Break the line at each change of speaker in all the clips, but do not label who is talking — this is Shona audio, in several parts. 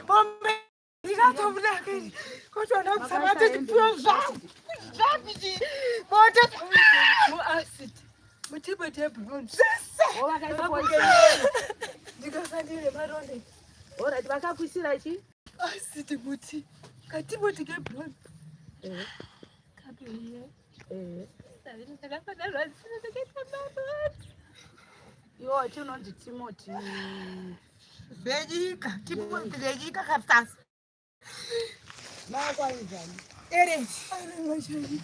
Bombe ndinatovuda ke. Kodwa nakusabate tiphiwe zvangu. Zvakuti moto mu acid. Mutibo tebron.
Owa kaisa poison.
Ndikasandire maronde.
Ora vakakuisira chi?
Acid muti. Katibo tikebron. Kapiye.
Iwo chinonzi Timothy.
Vejika. Timothy vejika kapsas.
Makwainjani?
Ere. Ngashali.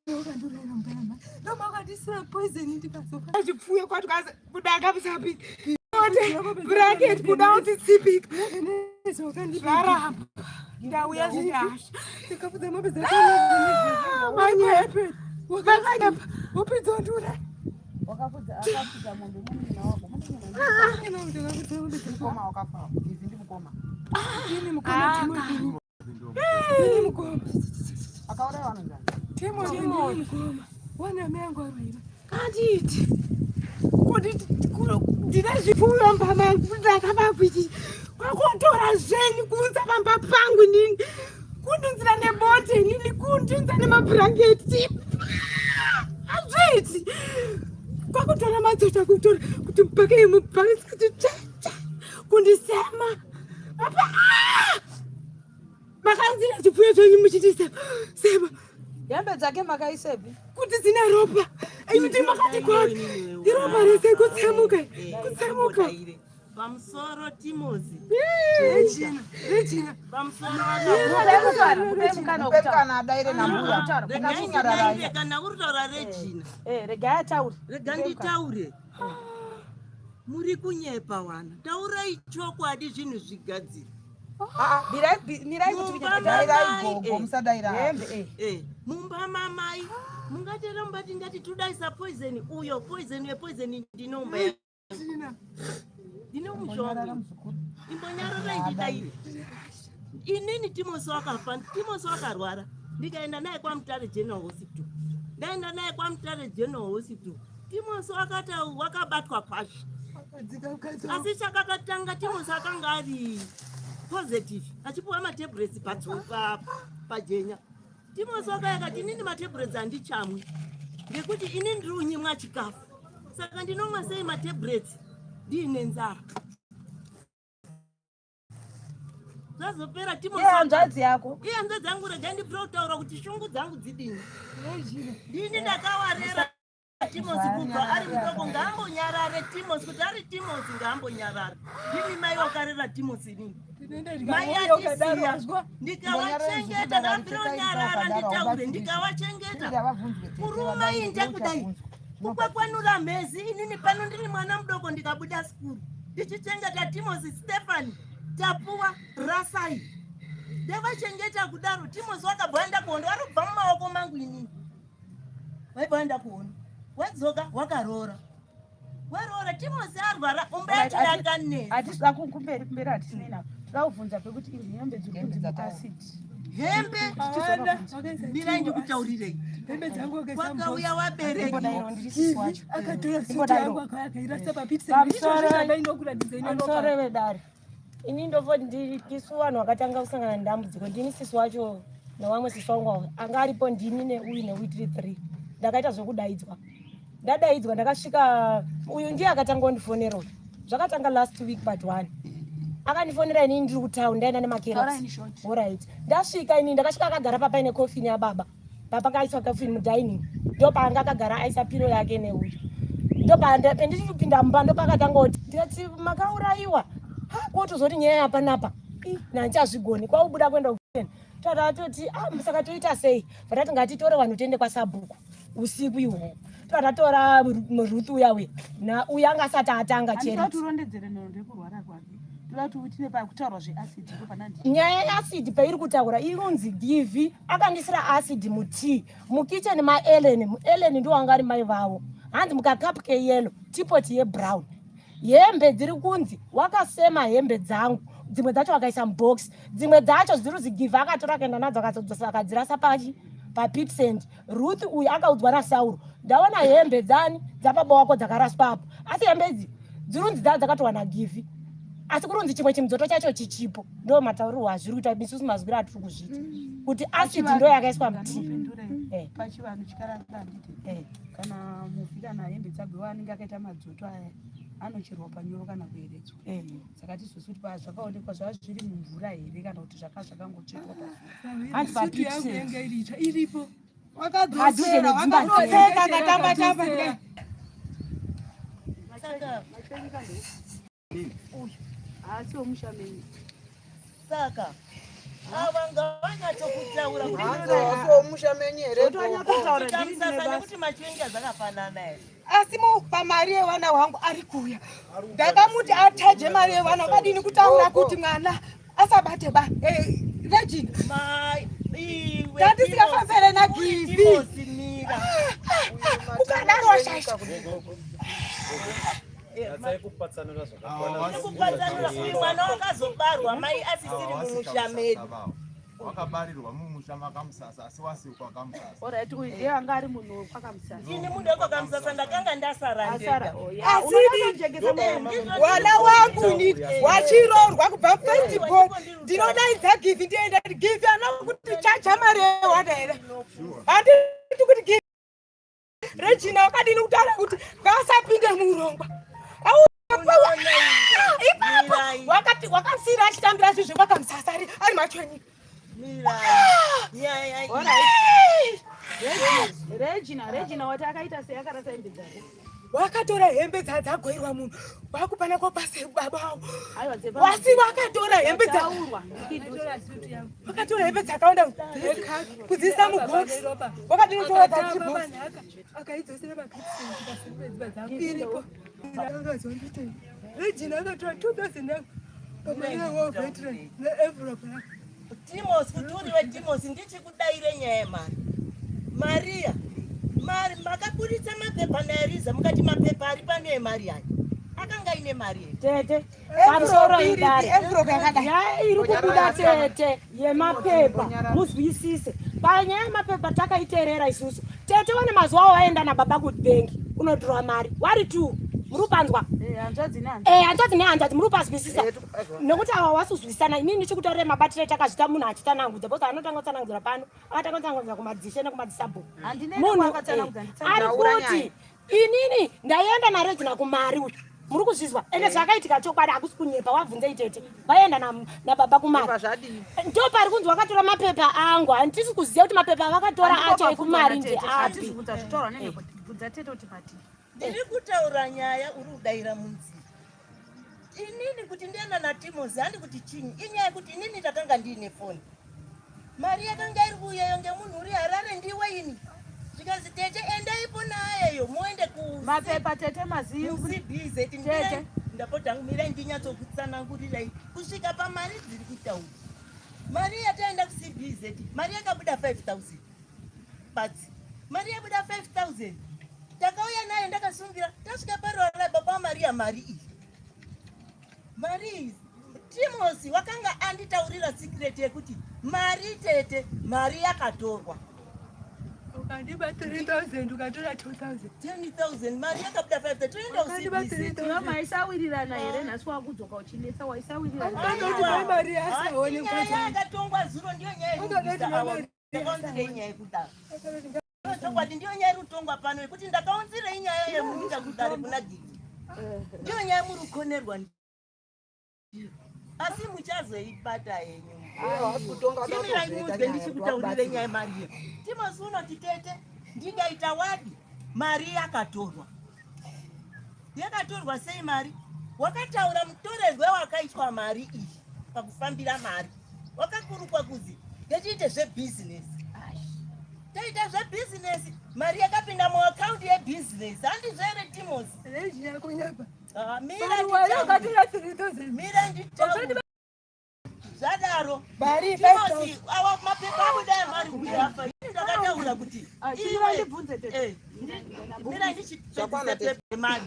Ndokandurera mbana. Nomakandisira poison ndikasoka. Achipfuye kwati kudaka busapi. Bracket kudauti tsipik. Zvaramba. Ndauya zvidasha. Ndikapuza mombe dzakana. Manyepe. Wakanyepa. Wapedza ndura.
Wakapudza mombe munhu wako.
Mukoma wakafa. Izi ndi mukoma. Ini mukoma Timothy. Ini mukoma.
Akauraya vanonga.
Timothy mukoma. Wana mengo arira. Kanditi. Ndina zvipfuyo mbama ndakavakuiti kwakutora zvenyu kuunza pamba pangu nini kundunzira nebote nini kundunza nemabhurangeti azviti kwakutora madzota kutora kuti mpake mubhakisikuti kundisema apa makanzira zvipfuyo zvenyu muchiti sema
Hembe dzake makaisepi?
Kuti dzina ropa. Ayuti makati kwati. Iropa rese kutsemuka.
Pamusoro Timothy.
Regina.
Pamusoro
Mukana adaire nambuya.
Kana uritaura Regina.
Rega ataure.
Rega nditaure. Muri kunyepa wana. Taurai chokwadi zvinhu zvigadzira.
Mirai kuti
kuchadaira igogo musadaira.
Mumba mamai. Mungatera mbati ngati tudaisa poison uyo poison ndinomba. Ndinomushonga. Imbonyarara ndidaire. Inini Timothy wakafa, Timothy wakarwara. Ndikaenda naye kwa Mutare General Hospital. Ndaenda naye kwa Mutare General Hospital. Timothy wakata wakabatwa kwashi. Asi chakakatanga Timothy akanga ari positive. Achipuwa matablets pajenya. Timothy wakayakati nini matablets andichamwe. Ngekuti ini ndiri unyimwa chikafu. Saka ndinomwa sei matablets ndiine nzara. Zvazopera Timothy
hanzvadzi yako.
Hanzvadzi yangu rega ndipirautaura kuti shungu dzangu dzidini. Ndini ndakawarera Timothy kubva ari mudoko ngambonyarare Timothy kuti ari Timothy ngambonyarare. Ndini mai wakarera Timothy nini. Mai atisiya. Ndikawachengeta ngambironyarara nditaure ndikawachengeta. Kuruma inje kudai. Kukwakwanura mhezi inini pano ndiri mwana mudoko ndikabuda skuru. Ndichichengeta Timothy Stefan tapuwa rasai. Ndavachengeta kudaro Timothy wakabwanda kuondo ari kubva mumaoko mangu inini. Waibwanda kuondo. Wadzoka wakarora. Warora Timothy arwara umbati yakane.
Atisa kumberi atisina. Tauvunza pekuti izi hembe dziri acid.
Hembe ndira ndikutaurirei.
Hembe dzangu
wakauya wabereki.
Akatora suti yangu akairasa papiti.
Amsore vedari. Ini ndovoti ndisu vanhu vakatanga kusangana nedambudziko. Ndini sisi wacho nevamwe sisi wangu anga aripo ndini neuyu newitiri 3. Ndakaita zvokudaidzwa. Ndadaidzwa ndakasvika uyu ndiye akatanga kundifonera. Zvakatanga last week but 1. Akandifonera ini ndiri kutaunda ndaenda nemakeroti. Alright. Ndasvika ini ndakasvika akagara papa ine coffee yababa. Papa kaiswa coffee mudining. Ndo paanga akagara aisa piro yake neuyu. Ndo pandichipinda mumba ndo pakatanga kuti ndati makauraiwa. Kutozoti nyaya yapanapa. Nandichazvigoni kwaubuda kwenda kufeni. Tatoti saka toita sei? Vatati ngatitore vanhu tiende kwaSabhuku usiku ihwo. Tatatora Ruth uyawe na uya angasati atanga chero.
Ndaturondedzere noro ndekurwara kwake. Tolati utine pakutaura zveacid panandi.
Nyaya yeacid pairi kutaura irunzi Givi akandisira acid mutii mukitchen maEllen. Ellen ndo wanga ari mai vavo. Hanzi mukakapuke yellow, tipoti yebrown. Hembe dziri kunzi wakasema hembe dzangu. Dzimwe dzacho wakaisa mubox. Dzimwe dzacho dziri Givi akatora kaenda nadzo akadzirasa papit send. Ruth uyu akaudzwa naSauro. Ndaona hembe dzani dzapaba wako dzakaraswa apo. Asi hembe idzi dzirunzi dzakatowana Givi. asi kurunzi chimwe chimudzoto chacho chichipo ndo matauriro azviri kuita isusu mazwira atiri kuzvita kuti acid ndo yakaiswa mutii
pachivanhu chikaranga handiti kana muvi kana hembe dzagwiwa anenge akaita madzoto aya anocherwa panyoro kana kuyeredzwa saka tizosi kuti zvakaonekwa zvava zviri mumvura here kana kuti zvakangocherwa iripo wakadzosera asi womushameni
saka ava ngavanyatokutaura
kutimushameni here
nekuti machenja dzakafanana here
asi pamari yevana wangu ari kuuya ndakamuti ataje mari yevana wakadini kutaura kuti mwana asabate ba regina tatisingafambere nagivi ukadaro washasha
kupatsanura uyu mwana wakazobarwa mai asisiri mumushameri
wakabarirwa mumusha makamusasa asi wasikwa kamusasa
alright uyu anga ari munhu kwakamusasa
ini munhu wekwakamsasa ndakanga ndasara ndega
wana wangu ni wachirorwa kubva festival ndinodaidza givi ndienda givi anokuti chacha mari yewana here handiti kuti givi regina wakadini kutaura kuti ngasapinde muurongwa wakati wakasira achitambira zvezve kwakamusasa ari machweni regina wati akaita sei akarasa hembe dzake wakatora hembe dzadzagoirwa munhu wakupana kwapase baba wavo wasi wakatora hembe wakatora hembe dzakawanda kudziisa mubhoksi wakadini kutora dzachibhoksi akaidzosera iripo regina akatora 2000 pamaiawaveteran neenvelope yake
Timos, kuti uriwe Timos ndichikudaire nyaya yemari. Maria, makaburitsa mapepa naEriza mukati mapepa ari pano emari yacho. Akanga ine mari
tete pamusoro idare envelope yakadai iri kubuda tete yemapepa muzwisise panyaya yemapepa takaiterera isusu tete wane mazuva waenda nababa kubank unotorwa mari wari tu murupanzwa hanzvadzi nehanzvadzi murupazwisisa nekuti ava wasuzwisana inini ndichikutaurira mabatire takazvita munhu achitsanangudza bcause anotanga kutsanangudzira pano akatanga kutsanangudzira kumadzishe nekumadisabho munhu ari kuti inini ndaienda naregina kumari uyu muri kuzvizwa ende zvakaitika chokwadi hakusi kunyepa wabvunze itete vaenda nababa kumari ndo pari kunzi wakatora mapepa angu handisi kuziva kuti mapepa avakatora acho ekumari ndeapi
ndiri kutaura nyaya uri kudaira munzira inini kuti ndienda naTimosi handi kuti chinyi inyaya yekuti inini ndakanga ndiine foni mari yakanga iri kuuyayo ngemunhu uri Harare ndiwe ini zvikazi tete endaipo nayeyo muende
mapepa tete
CBZ ndapota mirai ndinyatsokutsanangurirai kusvika pamari dziri kutaura mari yataenda kuCBZ mari yakabuda 5000 patsi mari yabuda 5000 takauya naye ndakasungira tasvika parora baba Maria mari iyi mari Timosi wakanga anditaurira secret yekuti mari tete mari yakatorwa
ukandiba 3000 ukatora
10000 mari yakabuda 5000 toenda uCBZ
maisawirirana here nhasi wakudzoka uchinetsa waisawirirana
mari yakatongwa zuro ndiyo nyaya yekudaro chokwadi ndiyo nyaya irutongwa pano yekuti ndakaunzira inyaya yemuita kudare kuna gigi ndiyo nyaya murukonerwa asi muchazoibata yenyu chimirai muudze ndichikutaurire nyaya yemariyo Timosi unoti tete ndingaita wadi mari yakatorwa sei mari wakataura mutorerwe wakaitwa mari iyi pakufambira mari wakakurukwa kuzi ngatiite zvebhizinesi taita zvebhizinesi mari yakapinda muakaundi yebhizinesi handizvere Timosi mira nditaura zvadaro Timosi awa mapepa abuda mari kuyafa ndakataura kuti mira ndichipedzisa mari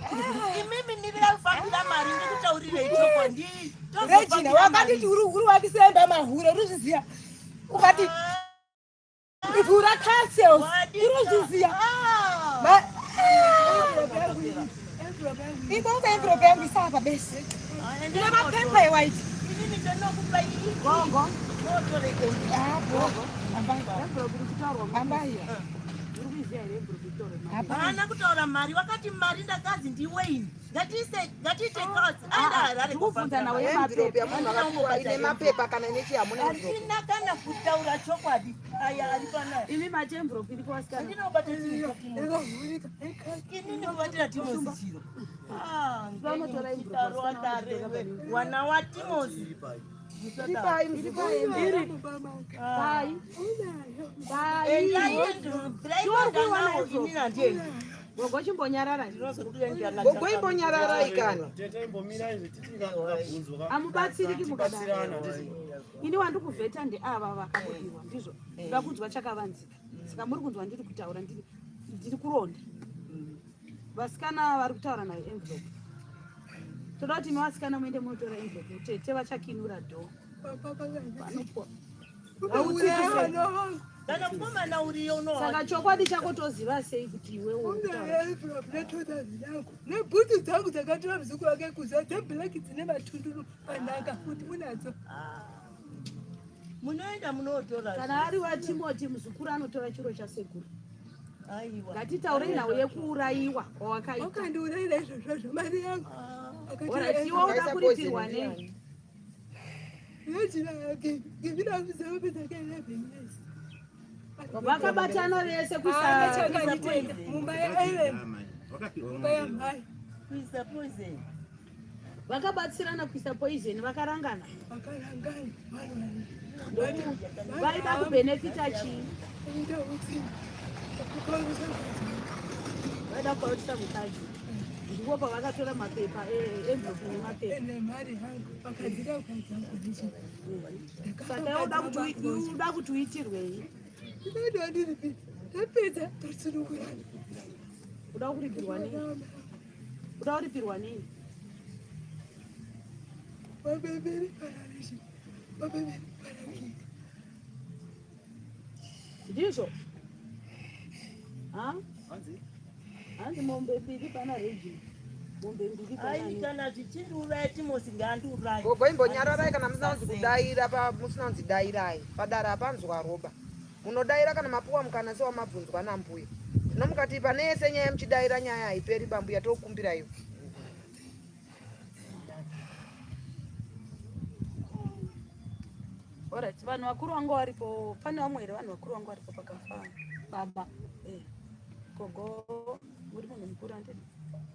imimi ndiri kufambira mari ndikutaurire ichoko ndi
regina wakati uri wakisemba mahure ruzviziya ukati ivura cancels irozviziya ingonga envelope yangu isava bese Ndina mapepa ewaiti.
Inini ndinokupa
Gongo.
motore kombi.
Gongo.
Ambai.
Hapana kutaura mari, wakati mari ndakazi ndiweini. Ngatiite courts. Aenda Harare
Ndikubvunza nawe
Envelope
yemapepa.
yamunhu akapiwa ine mapepa kana nechi hamuna envelope.
Handina kana kutaura chokwadi. Aya ari panaya.
Imi machemvropi ndiko wasikana.
Handinobata chiro. Inini kubatira Timosi chiro.
Vanotora envelope.
Tarotarewe. Wana wa Timosi.
Ndipai muzvibhiri.
Pai. Gogo chimbonyarara.
Gogo imbonyarara ikani.
Amubatsiriki mukadaro. Ini wandikuvheta ndeava vakabudirwa ndizvo. Ndoda kunzwa chakavanzika. Saka muri kunzwa ndiri kutaura ndiri kuronda. Vasikana vari kutaura nayo envelope. Toda kuti nevasikana muende munotora envelope. Tete vachakinura dho. Vanopuwa.
Kana mukomana uriyo unowa.
Saka chokwadi chako toziva sei kuti iwe
nebhutsu dzangu dzakatora muzuku wake kuza dzebhureki dzine matunduru anaka kuti munadzo.
Munoenda munotora.
kana ari waTimoti muzukuru anotora chiro chasekuru.
Aiwa.
Ngatitaurei nhau yekuurayiwa kwawakaita.
Wakandiurayira izvozvo mari yangu.
Iwe uda kuripirwa nei?
Yajira yake ngivira kuzawa pesa kana business.
Vakabatana vese
Chakanditenga Mumbai Island. Mumbai mai.
Kuisa poison.
vakabatsirana kuisa poison vakarangana.
Vakarangana.
Vaida kubhenefita chii? Vaida kupautisa mukadzi. Ndiko pavakatora mapepa envelope nemapepa.
Nemari hangu vakadzira ukadzangu.
Saka uda kuti uitirwei?
Ndinoda ndiripi. Ndapedza tosunungurana.
Uda kuripirwa nei? Uda kuripirwa nei?
Vabemberi pararishi. Vabemberi pararishi.
Ndizvo? Hanzi mombe mbiri pana regi. Mombe mbiri pana
Ai kana tichiuraya Timosi ngandiurayi.
Gogo imbonyararai kana musina kunzi kudaira musina kunzi dairai. Padara apanzwa roba. Munodaira kana mapuwa mukana sewa mabvunzwa nambuya. Zvino mukati panese nyaya muchidaira nyaya haiperi bambuya tokumbira iyo.
Alright, vanhu vakuru vangu varipo. Pane vamwe here vanhu vakuru vangu varipo pakafa. Baba. Gogo muri munhu mukuru andeni.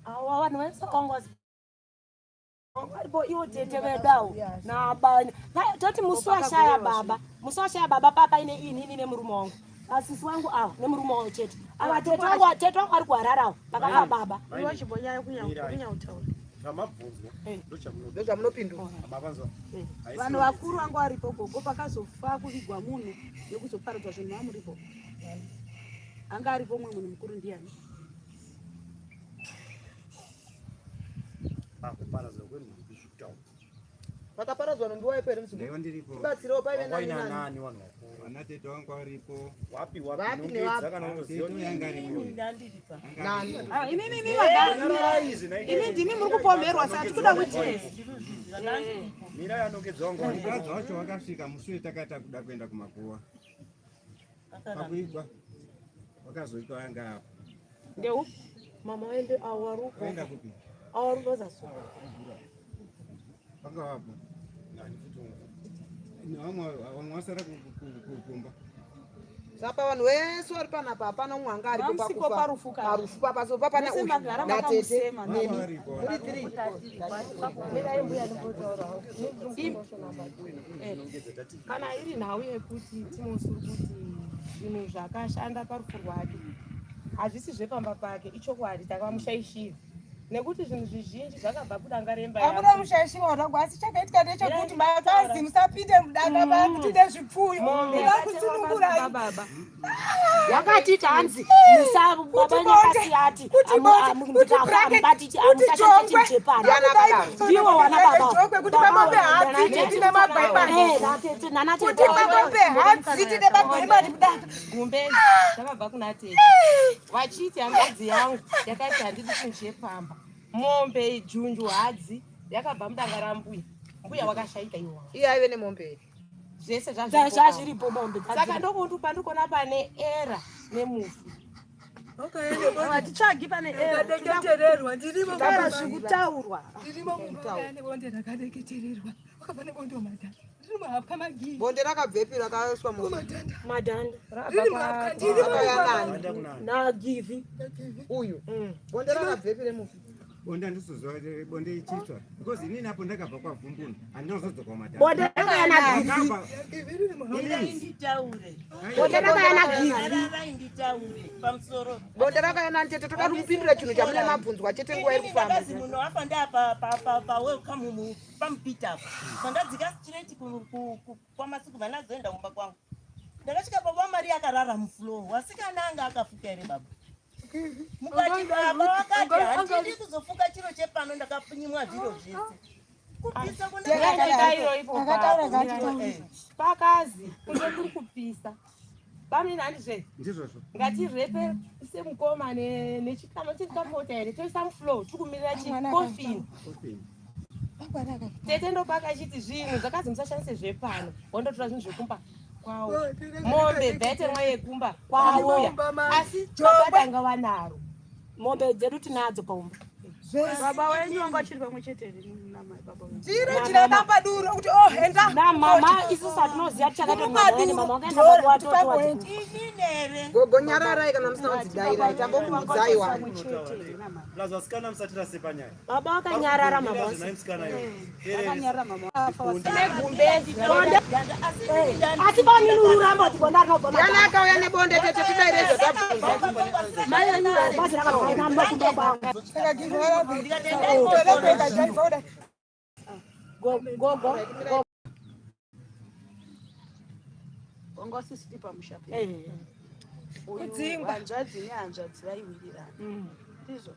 Awa vanhu vaisakanga varipo iwo tete vedawo nabani. Toti musi washaya baba papa ine ini nemurume wangu. Asisi wangu awa nemurume wangu chete. Ava tete wangu ari kuhararawo pakafa baba.
Iwe chimbonyaya kunyautaura.
Ndochamunopindura.
Vanhu vakuru vangu varipo gogo pakazofa kuvigwa munhu nekuzoparadzwa zvinhu vamuripo. Anga aripo mumwe munhu mukuru ndiani?
Vakaparadzwa nondiwa ipere muzukuru.
Leo ndiripo.
Batsirawo paive nani.
Ana tete wangu waripo.
Vapi nevapi.
Tetu yanga aripo.
Nani?
Imi ndimi muri kupomherwa saka tikuda kuti
Mira yanongedza wangu mukadzi wacho wakasvika mushure takata kuda kuenda kumakuwa. Pakuigwa. Wakazoitwa yanga apo.
ndeu
Mama wende awaruko.
Waenda kupi?
Awaruko zaso.
Panga wapo. Vamwe wasara kukumba.
Sapa vanhu vese vari panapa hapana umwe anga aripo
Vamsiko parufu kare.
parufu papa so papana
Vese magara
natete
vakamusema,
nemi
varipo.
muri tiri.
Kana iri nhau yekuti Timosi kuti zvinhu zvakashanda parufu rwake hazvisi zvepamba pake ichokwadi takamushaishira nekuti zvinhu zvizhinji zvakabva kudanga remba
Hamuna mushaishira wangu asi chakaitika ndechekuti makazi musapinde mudanga vakutide zvipfuyo. Vakusunungurai.
baba.
yakatiti hanzi musababanyakasiyati amubatichichepari ndiwo wana baba
kuti pamambe hadzi tine mabhaibhari. Kuti pamambe hadzi tine mabhaibhari mudanga.
gumbezi zvakabva kuna tete vachiti hangadzi yangu yakati handidi kunjepamba mombe junju hadzi yakabva mudanga rambuya mbuya wakashaika iwawa
iye aive nemombe
zvese
zvazviripo mombe
saka ndokundikona pane era nemufi
hatitsvagi pane
Ndakadeketererwa, ndirimo
era zvikutaurwa
ndirimo mumba nebonde rakadeketererwa. Wakabva nebonde madhanda. Ndirimo hapwa magiri.
bonde rakabvepi rakaiswa
Madhanda.
madhanda
Ndirimo hapwa ndirimo
nagivi
uyu bonde rakabvepi remufi
bonde andisozwa bonde ichitsva because inini apo ndakabva kwavhumbuni handinozodzoka kumadhanda
bonde rakayana givi
Inditaure.
bonde rakayana givi
Inditaure. Pamusoro.
bonde rakayana chete toda kumupindira chinhu chamune mabvunzwa chete nguva iri kufamba
Ndakazi munhu wafa pa welcome pamupita. Pandadzika straight kwamasiku vanazoenda kumba kwangu. Ndakasvika baba Mari akarara mufloor. Wasikana anga akafuka ere baba. Mukati baba wakati handidi kuzofuka chiro chepano ndakapunyimwa zviro zvese. Kupisa
pakazi kunge kuri kupisa pamini handizve
ndizvozvo
ngatirepe semukoma nechikama chekapota here toisa mufloor tikumirira chikofini tete ndopaka chiti zvinhu zvakazi musashandise zvepano wondotora zvinhu zvekumba kwawo mombe bhetemwa yekumba kwawo asi chobatanga vanaro
mombe dzedu tinadzo paumba
baba wenyu wanga achiri pamwe chete namai baba wenyu
ndiro chinabamba duro kuti enda
namama isusu hatinoziva tichakatomaaene mama wakaenda pakuwatototi
gogo nyararai kana musina kudzidairai tambokuudzaiwa
lazvasikana musati rasepanyaya
baba wakanyarara mama
akanyarara mama
negumbezi asi panini uramba kuti bonde rinobva
yana akauya nebonde tete tidairezvo tabvunza
mai anyu basi rakabvainamba kumba kwanga gogo
wanga usisiti pamushapi
kudzingwa
hanzvadzi nehanzvadzi vaiwirirana ndizvo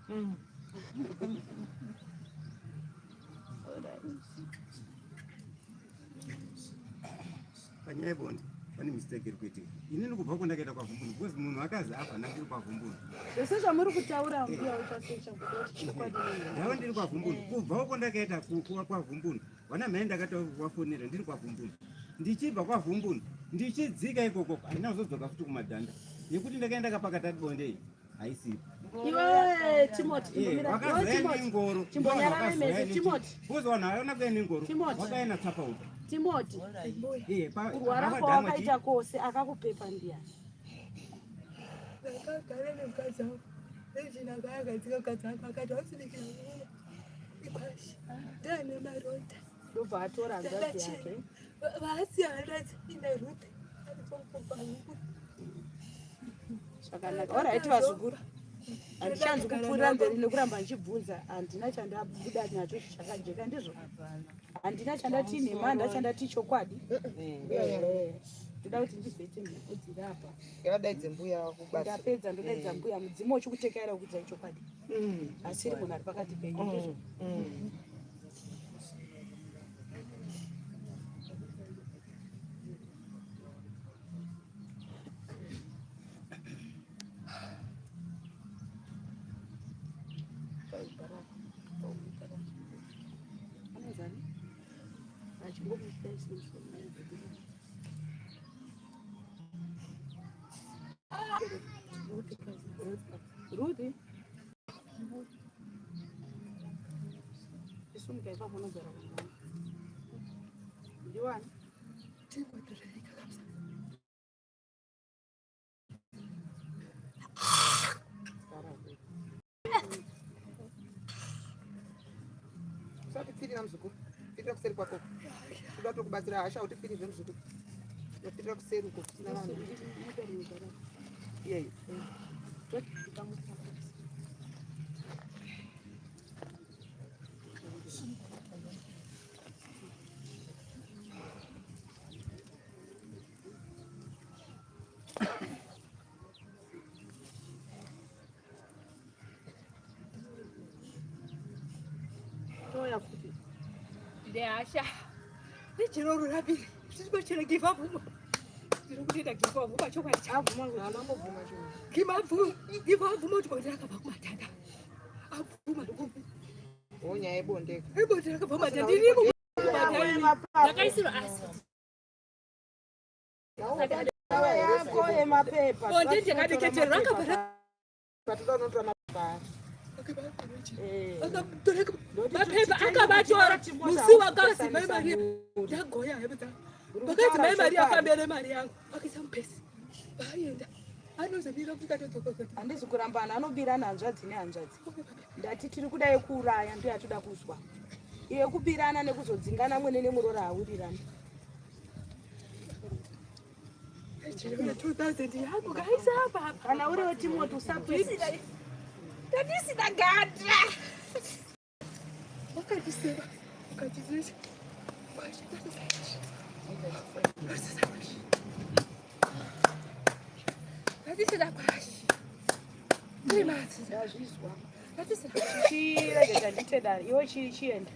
panyaya yebonde pane mistake iri kuitika inini kubva kwandakaenda kwavhumbuni because munhu akazi abva ndandiri kwavhumbuni
zvese zvamuri kutaura mbuya uchasecha kuti chokwadi
ndava ndiri kwavhumbuni kubvawo kwandakaenda kwavhumbuni wana mhai ndakati wafonera ndiri kwavhumbuni ndichibva kwavhumbuni ndichidzika ikoko haina kuzodzoka futi kumadhanda yekuti ndakaenda kapakati bonde haisipo
iwe timoti
wakazoya nengoro
chimbonyarara meze timoti
kuzi vanhu avaona kuya nengoro wakaenda tsapauta
timoti kurwara kwawakaita kwose akakupepa ndiani
ndakagara nemukadzi wangu ezvinakayagadzika mukadzi wangu akati ausinikira ikwashi ndaane maronda
ndobva atora hanzvadzi yake
vaasiya hanzvadzi ine ruti
zvakanaka oraiti vazukuru handichanzi kupfuurira mberi nekuramba ndichibvunza handina chandabuda nacho chakajeka ndizvo handina chandati nhema handina chandati chokwadi ndoda kuti ndibvete mhepo dziri apa
yadaidze mbuya wako
ndapedza ndodaidza mbuya mudzimu wechikutekera kudzai chokwadi asiri munhu ari pakati penyu ndizvo Rudy isumka ipapo nogara kumwana ndiwani
tikotorereka kabisa
usatipfirira muzukuru pfirira kuseri kwako toda tokubatsira hasha utipfirirwe muzukuru topfirira kuseri uko kusina vanhu iyei
toya kuti
ndehasha ndichiroro rapiri zvichibachera givavhuma ndiri kutoita givavhuma chokwadi chavhuma givavhuma kuti bonde rakabva kumatanda avhuma
Onya ebondeka.
Ebondeka bva madhandiri ndakaisirwa acid.
Yako emapepa.
Bonde ndikadeketera rakabva mapepa akabatora musi wakazi mai Maria ndagoya hepedza vakazi mai Maria afambere mari yangu akaisa mupesi vaenda anozobira kutadzokoza
handisi kurambana anobira hanzvadzi nehanzvadzi ndati tiri kudai kuuraya ndiyo yatoda kuzwa iye kubirana nekuzodzingana mwene nemurora haurirani
2000 yangu kaisa apa
kana uriwo Timoti usapwisa
ndisina gadra wakandiseva ukandizisa ndisina kwashi ndimatsi
ndazvizwa
ndisina
chirege nditedari iwe chienda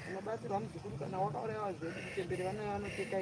Unabatsirwa muzukuru kana wakauraiwa zvedu kutembere vana vanopfeka